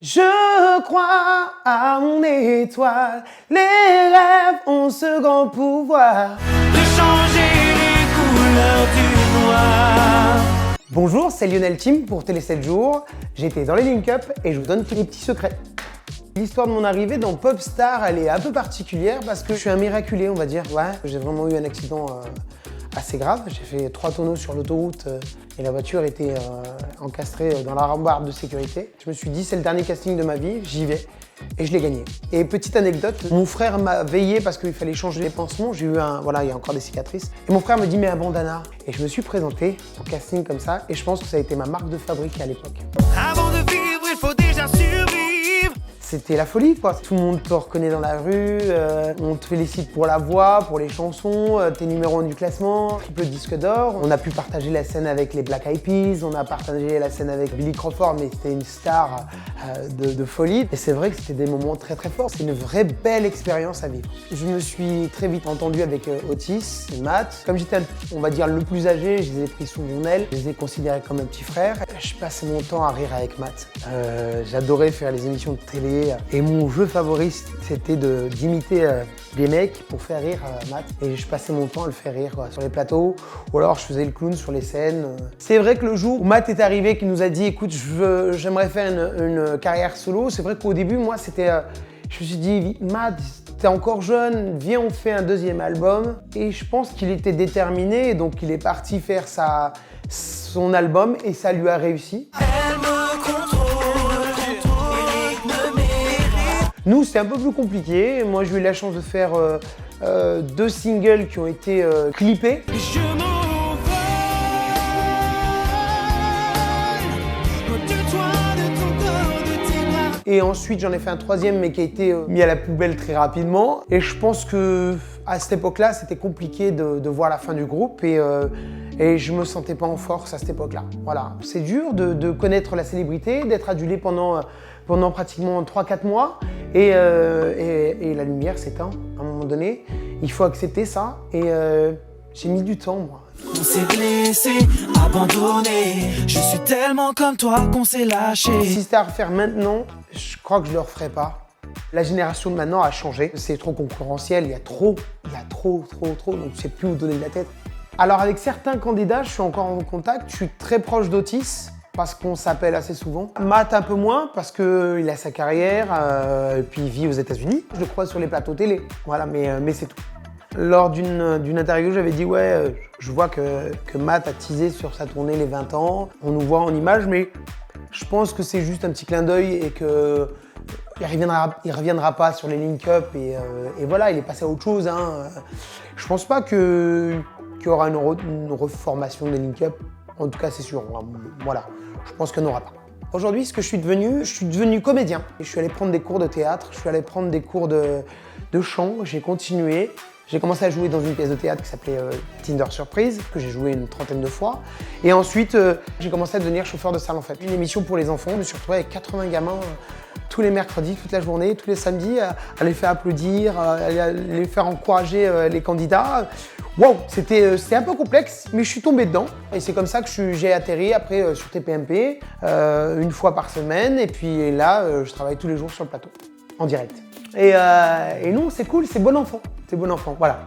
Je crois à mon étoile, les rêves ont ce grand pouvoir de changer les couleurs du noir. Bonjour, c'est Lionel Tim pour Télé 7 jours. J'étais dans les Link Up et je vous donne tous les petits secrets. L'histoire de mon arrivée dans Popstar, elle est un peu particulière parce que je suis un miraculé, on va dire. Ouais, j'ai vraiment eu un accident assez grave. J'ai fait 3 tonneaux sur l'autoroute et la voiture était encastrée dans la rambarde de sécurité. Je me suis dit, c'est le dernier casting de ma vie, j'y vais. Et je l'ai gagné. Et petite anecdote, mon frère m'a veillé parce qu'il fallait changer les pansements. J'ai eu voilà, il y a encore des cicatrices. Et mon frère me dit, mais un bandana. Et je me suis présenté au casting comme ça. Et je pense que ça a été ma marque de fabrique à l'époque. Avant de vivre, il faut déjà survivre. C'était la folie, quoi. Tout le monde te reconnaît dans la rue, on te félicite pour la voix, pour les chansons, t'es numéro 1 du classement, triple disque d'or. On a pu partager la scène avec les Black Eyed Peas, on a partagé la scène avec Billy Crawford, mais c'était une star de folie. Et c'est vrai que c'était des moments très très forts. C'est une vraie belle expérience à vivre. Je me suis très vite entendu avec Otis et Matt. Comme j'étais, on va dire, le plus âgé, je les ai pris sous mon aile, je les ai considérés comme un petit frère. Je passais mon temps à rire avec Matt. J'adorais faire les émissions de télé. Et mon jeu favori, c'était d'imiter des mecs pour faire rire Matt. Et je passais mon temps à le faire rire quoi, sur les plateaux, ou alors je faisais le clown sur les scènes. C'est vrai que le jour où Matt est arrivé, qui nous a dit « Écoute, j'aimerais faire une carrière solo », c'est vrai qu'au début, moi, c'était... je me suis dit « Matt, t'es encore jeune, viens, on fait un deuxième album ». Et je pense qu'il était déterminé, donc il est parti faire son album et ça lui a réussi. Elle me contrôle. Nous, c'était un peu plus compliqué. Moi, j'ai eu la chance de faire 2 singles qui ont été clippés. Je m'envole de toi, de ton corps, de tes bras. Et ensuite, j'en ai fait un 3e, mais qui a été mis à la poubelle très rapidement. Et je pense que à cette époque-là, c'était compliqué de voir la fin du groupe et je me sentais pas en force à cette époque-là. Voilà. C'est dur de connaître la célébrité, d'être adulé pendant pratiquement 3-4 mois et la lumière s'éteint à un moment donné. Il faut accepter ça et j'ai mis du temps, moi. On s'est blessé, abandonné. Je suis tellement comme toi qu'on s'est lâché. Si c'était à refaire maintenant, je crois que je le referais pas. La génération de maintenant a changé. C'est trop concurrentiel, il y a trop, donc je sais plus où donner de la tête. Alors avec certains candidats, je suis encore en contact. Je suis très proche d'Otis parce qu'on s'appelle assez souvent. Matt un peu moins parce qu'il a sa carrière et puis il vit aux États-Unis. Je le croise sur les plateaux télé, voilà, mais c'est tout. Lors d'une interview, j'avais dit ouais, je vois que Matt a teasé sur sa tournée les 20 ans. On nous voit en image, mais je pense que c'est juste un petit clin d'œil et que il reviendra pas sur les Link Up et voilà, il est passé à autre chose. Hein. Je pense pas qu'il y aura une reformation des Link Up. En tout cas, c'est sûr. Voilà, je pense qu'il n'y en aura pas. Aujourd'hui, ce que je suis devenu comédien. Je suis allé prendre des cours de théâtre, je suis allé prendre des cours de chant, j'ai continué. J'ai commencé à jouer dans une pièce de théâtre qui s'appelait Tinder Surprise, que j'ai joué une 30aine de fois. Et ensuite, j'ai commencé à devenir chauffeur de salle en fait. Une émission pour les enfants, je me suis retrouvé avec 80 gamins tous les mercredis, toute la journée, tous les samedis, à les faire applaudir, à les faire encourager les candidats. Wow, c'était un peu complexe, mais je suis tombé dedans. Et c'est comme ça que j'ai atterri après sur TPMP, une fois par semaine. Et puis là, je travaille tous les jours sur le plateau, en direct. Et non, c'est cool, c'est bon enfant. C'est bon enfant, voilà.